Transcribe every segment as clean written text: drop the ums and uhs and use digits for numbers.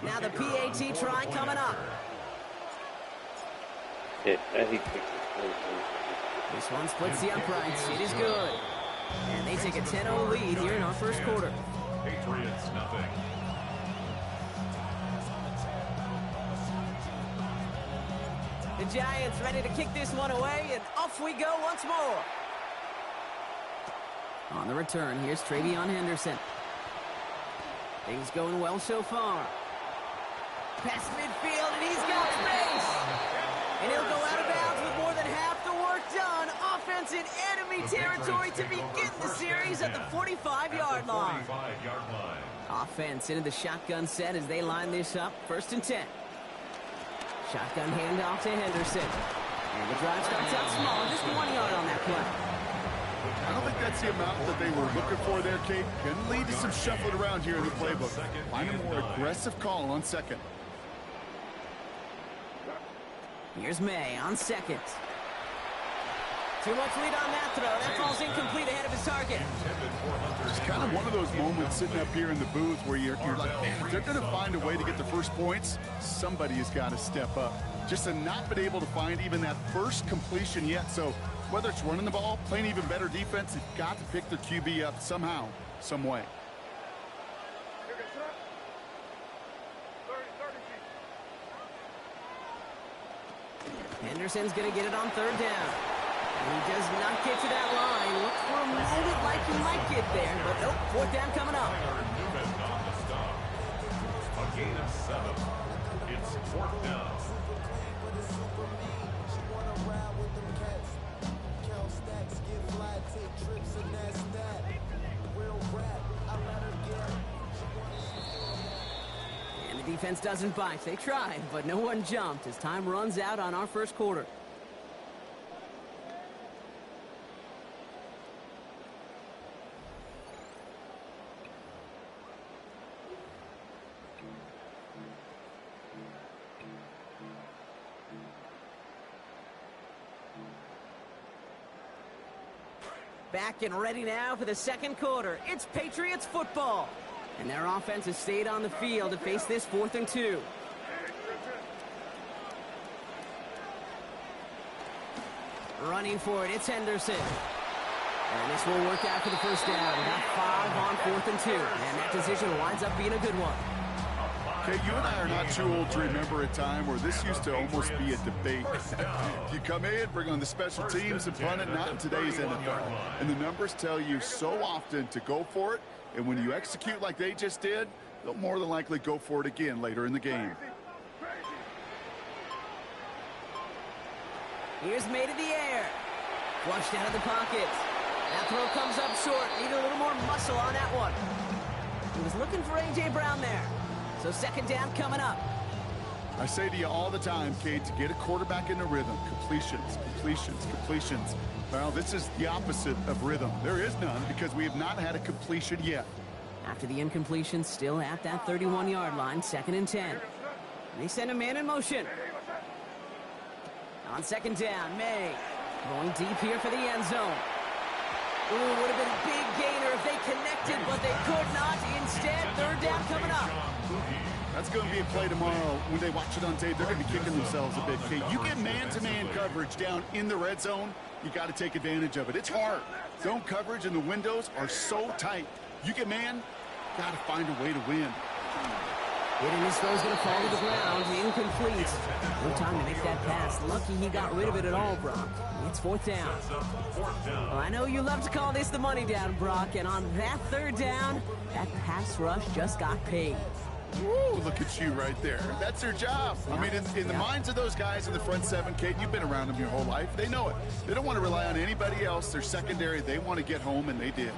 Now the PAT try coming up. This one splits the uprights. It is good. And they take a 10-0 lead here in our first quarter. Patriots nothing. The Giants ready to kick this one away, and off we go once more. On the return, here's Travion Henderson. Things going well so far. Past midfield, and he's got space. And he'll go out of bounds with more than half the work done. Offense in enemy territory to begin the series at the 45-yard line. Offense into the shotgun set as they line this up. 1st and 10. Shotgun handoff to Henderson. And the drive starts out small, just 1 yard on that play. I don't think that's the amount that they were looking for there, Kate. Can lead to some shuffling around here in the playbook. Find a more aggressive call on 2nd. Here's May on 2nd. Too much lead on that throw. That falls incomplete ahead of his target. It's kind of one of those moments sitting up here in the booth where you're like, man, if they're going to find a way to get the first points, somebody has got to step up. Just to not been able to find even that first completion yet. So whether it's running the ball, playing even better defense, they've got to pick their QB up somehow, some way. Henderson's going to get it on 3rd down. And he does not get to that line. Looks for a moment like he might get there, but nope, 4th down coming up. A gain of 7. It's 4th down. And the defense doesn't bite. They tried, but no one jumped as time runs out on our first quarter. Back and ready now for the 2nd quarter. It's Patriots football. And their offense has stayed on the field to face this 4th and 2. Running for it, it's Henderson. And this will work out for the 1st down. Got 5 on 4th and 2. And that decision winds up being a good one. Okay, you and I are not too old to remember a time where this used to almost be a debate. You come in, bring on the special teams, and punt it, not in today's NFL. And the numbers tell you so often to go for it, and when you execute like they just did, they'll more than likely go for it again later in the game. Here's May to the air. Flushed out of the pocket. That throw comes up short. Needed a little more muscle on that one. He was looking for A.J. Brown there. So 2nd down coming up. I say to you all the time, Kate, to get a quarterback in the rhythm, completions, completions, completions. Well, this is the opposite of rhythm. There is none because we have not had a completion yet. After the incompletion, still at that 31-yard line, 2nd and 10. And they send a man in motion. On 2nd down, May going deep here for the end zone. Ooh, would have been a big gainer if they connected, but they could not. Instead, 3rd down coming up. That's going to be a play tomorrow. When they watch it on tape, they're going to be kicking themselves a bit, Kate. You get man-to-man coverage down in the red zone, you got to take advantage of it. It's hard. Zone coverage and the windows are so tight. You get man, got to find a way to win. Hitting this throw's going to fall to the ground. Incomplete. No time to make that pass. Lucky he got rid of it at all, Brock. It's 4th down. Well, I know you love to call this the money down, Brock, and on that 3rd down, that pass rush just got paid. Woo, look at you right there. That's their job. I mean, in the minds of those guys in the front 7, Kate, you've been around them your whole life. They know it. They don't want to rely on anybody else. They're secondary. They want to get home, and they did.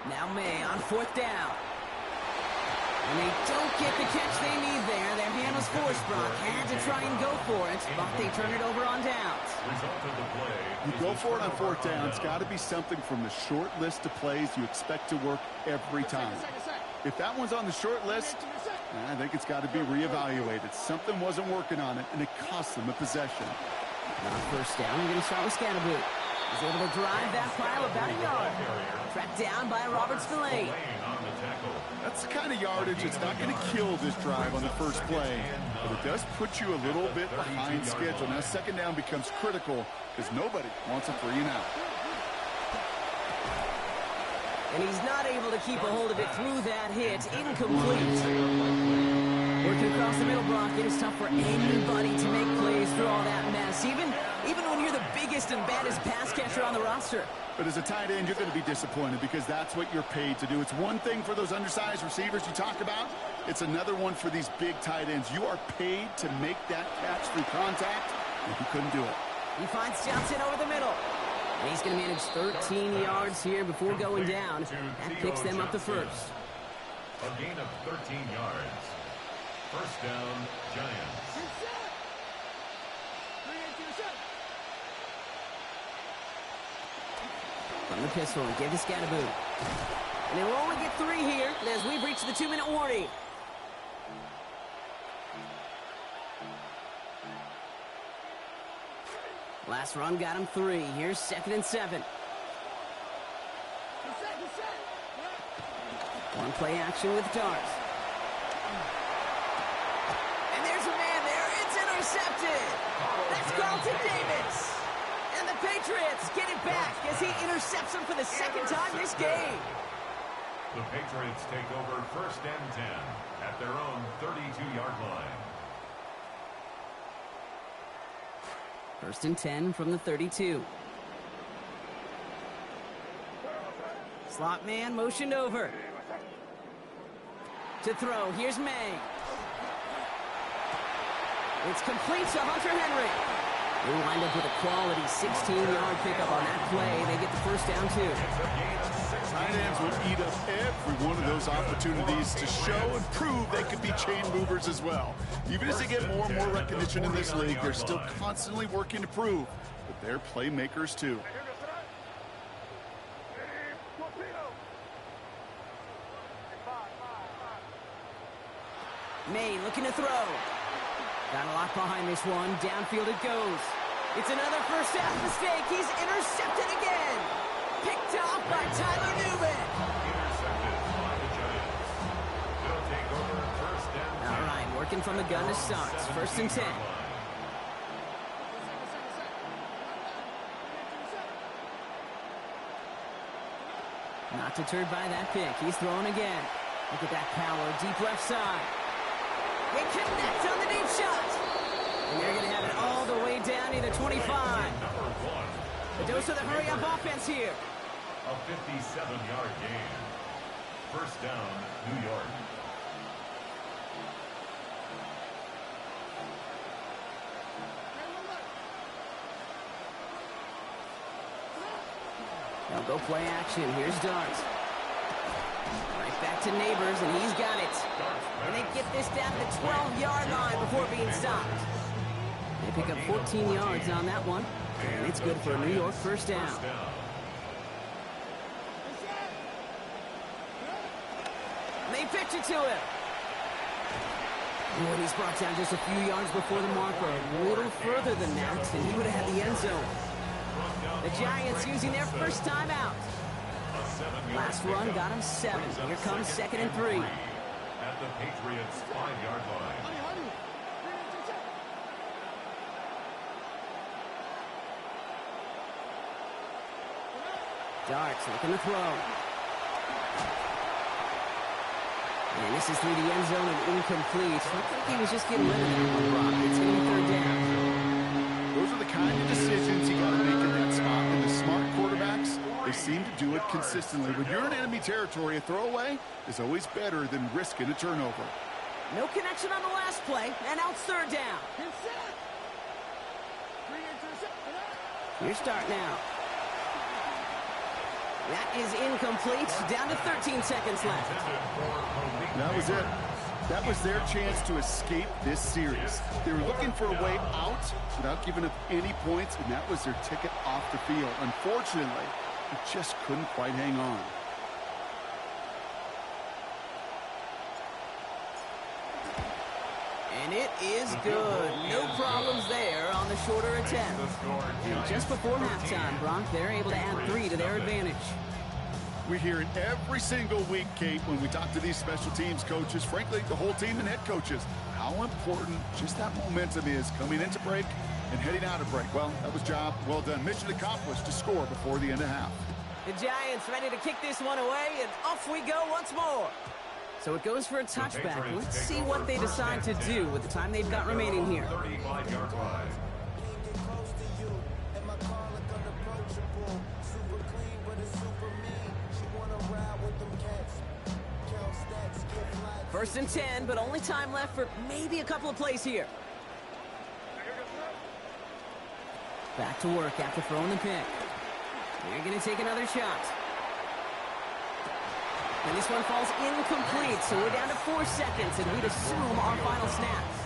Now May on 4th down. And they don't get the catch they need there. Their hand was forced, Brock. Had to try and go for it, but they turn it over on downs. You go for it on 4th down. It's got to be something from the short list of plays you expect to work every time. If that one's on the short list, I think it's got to be reevaluated. Something wasn't working on it, and it cost them a possession. On 1st down, we're going to start with Scatterboot. He's able to drive that pile about a yard. Tracked down by Robert Spillane. That's the kind of yardage that's not going to kill this drive on the first play, but it does put you a little bit behind schedule. Now second down becomes critical because nobody wants a 3 and out. And he's not able to keep a hold of it through that hit. Incomplete. Working across the middle, Brock, it is tough for anybody to make plays through all that mess, even when you're the biggest and baddest pass catcher on the roster. But as a tight end, you're going to be disappointed because that's what you're paid to do. It's one thing for those undersized receivers you talk about. It's another one for these big tight ends. You are paid to make that catch through contact, and he couldn't do it. He finds Johnson over the middle. And he's going to manage 13 yards here before going down. That picks them up the first. A gain of 13 yards. First down, Giants. From the pistol, and give to Scatterboot. And they will only get 3 here as we've reached the 2-minute warning. Last run got him 3. Here's 2nd and 7. One play action with Darts. And there's a man there. It's intercepted. That's Carlton Davis. And the Patriots get it back as he intercepts him for the 2nd time this game. The Patriots take over 1st and 10 at their own 32-yard line. 1st and 10 from the 32. Slot man motioned over. To throw, here's May. It's complete to Hunter Henry. They wind up with a quality 16-yard pickup on that play. They get the first down, too. Tight ends will eat up every one of those opportunities to show and prove they could be chain movers as well. Even as they get more and more recognition in this league, they're still constantly working to prove that they're playmakers, too. May looking to throw. Got a lot behind this one. Downfield it goes. It's another first half mistake. He's intercepted again. Picked off by Tyler Newman. All right, working from the gun to start. 1st and 10. Not deterred by that pick. He's throwing again. Look at that power. Deep left side. They connect on the deep shot. And they're going to have it all the way down to the 25. A dose of the hurry-up offense here. A 57-yard gain. First down, New York. They'll go play action. Here's Darts. Right back to Neighbors, and he's got it. And they get this down to the 12-yard line before being stopped. They pick up 14 yards on that one, and it's good for a New York first down. And they pitch it to him. And he's brought down just a few yards before the marker. A little further than that, and he would have had the end zone. The Giants using their first timeout. Last run got him 7. Here comes 2nd and 3. At the Patriots' 5-yard line. Darts looking to throw. And this is through the end zone and incomplete. Looked like he was just getting rid of that one, Brock. It's going to be 3rd down. Those are the kind of decisions you got to make in that spot. And the smart quarterbacks, they seem to do it consistently. When you're in enemy territory, a throwaway is always better than risking a turnover. No connection on the last play, and now it's 3rd down. Here's start now. That is incomplete. Down to 13 seconds left. That was it. That was their chance to escape this series. They were looking for a way out without giving up any points, and that was their ticket off the field. Unfortunately, they just couldn't quite hang on. And it is good. No problems there on the shorter attempt. And just before halftime, Brock, they're able to add 3 to their advantage. We hear it every single week, Kate, when we talk to these special teams coaches, frankly, the whole team and head coaches, how important just that momentum is coming into break and heading out of break. Well, that was job well done. Mission accomplished to score before the end of half. The Giants ready to kick this one away, and off we go once more. So it goes for a touchback. Let's see what they decide to do with the time they've got remaining here. 35-yard line. First and 10, but only time left for maybe a couple of plays here. Back to work after throwing the pick. They're going to take another shot. And this one falls incomplete, so we're down to 4 seconds, and we'd assume our final snaps.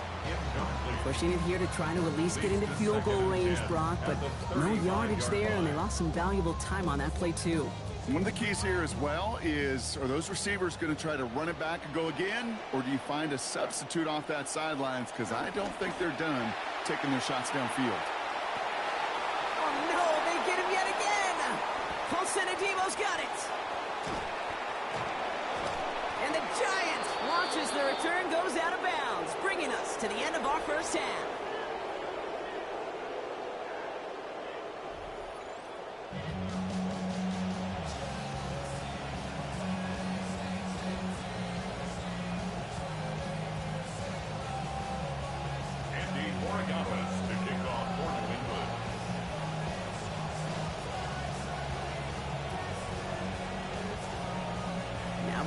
Pushing it here to try to at least get into field goal range, Brock, but no yardage there, and they lost some valuable time on that play, too. One of the keys here as well is, are those receivers going to try to run it back and go again, or do you find a substitute off that sidelines? Because I don't think they're done taking their shots downfield. Oh, no, they get him yet again. Paulson Adebo's got it. And the Giants launches the return, goes out of bounds, bringing us to the end of our first half.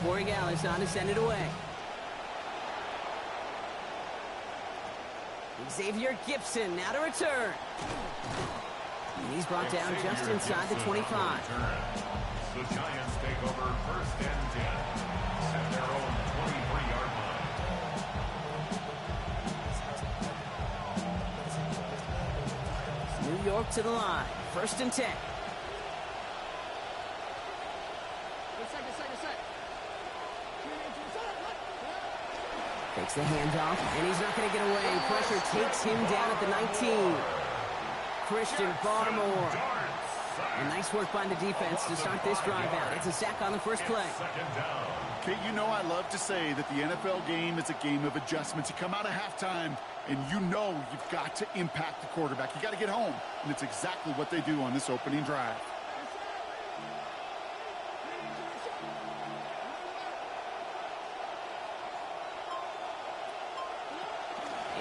Borregales on to send it away. Xavier Gibson now to return. And he's brought down just inside the 25. The Giants take over first and 10 at their own 23-yard line. New York to the line. First and 10. Takes the handoff, and he's not going to get away. Pressure takes him down at the 19. Christian Barmore. And nice work by the defense to start this drive out. It's a sack on the first play. Kate, you know I love to say that the NFL game is a game of adjustments. You come out of halftime, and you know you've got to impact the quarterback. You got to get home, and it's exactly what they do on this opening drive.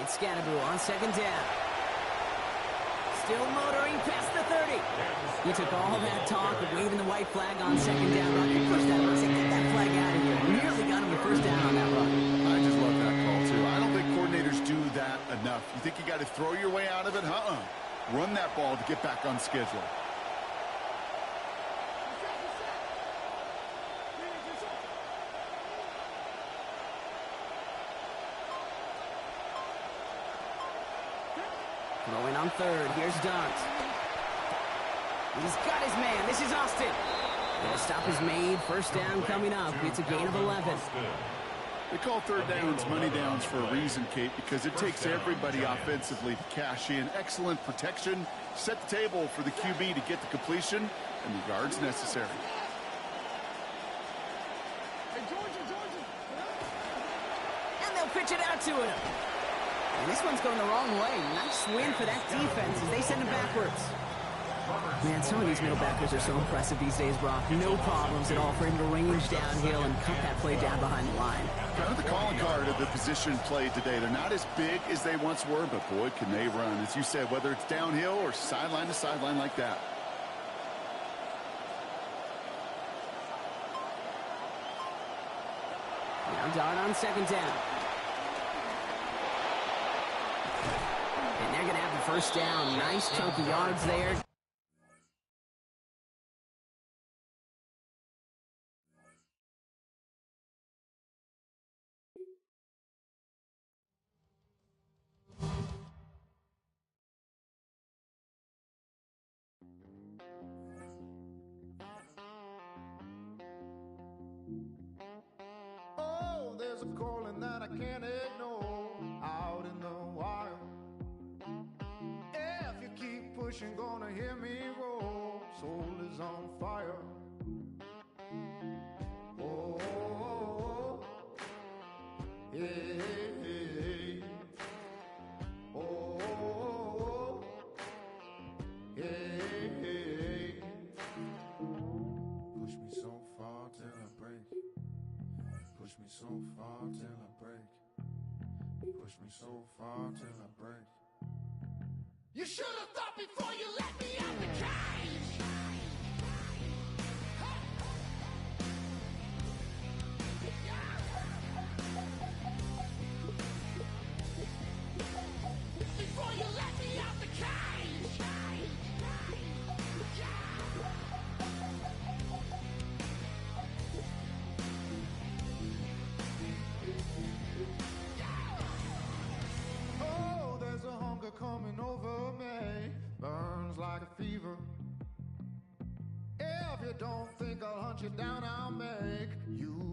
It's Scannaboo on second down. Still motoring past the 30. He took all that talk of waving the white flag on second down. Rocky pushed that up and said, get that flag out of here. Nearly got him the first down on that run. I just love that call, too. I don't think coordinators do that enough. You think you got to throw your way out of it? Run that ball to get back on schedule. Throwing on third. Here's Dunt. He's got his man. This is Austin. And the stop is made. First down coming up. It's a gain of 11. They call third downs money downs for a reason, Kate, because it takes everybody offensively to cash in. Excellent protection. Set the table for the QB to get the completion and the yards necessary. And they'll pitch it out to him. And this one's going the wrong way. Nice win for that defense as they send him backwards. Man, some of these middle backers are so impressive these days, Brock. No problems at all for him to range downhill and cut that play down behind the line. Kind of the calling card of the position played today. They're not as big as they once were, but boy, can they run. As you said, whether it's downhill or sideline to sideline like that. Now Dart on second down. And they're going to have the first down. Nice chunk of yards there. Oh, there's a calling that I can't ignore. Out ocean gonna hear me roar. Soul is on fire. Oh, oh, oh. Hey, hey, hey. Oh, oh, oh. Hey, hey, hey. Push me so far till I break. Push me so far till I break. Push me so far till I break. You should have thought before you let me out the cage. Before you let me out the cage. Oh, there's a hunger coming over me, burns like a fever. If you don't think I'll hunt you down, I'll make you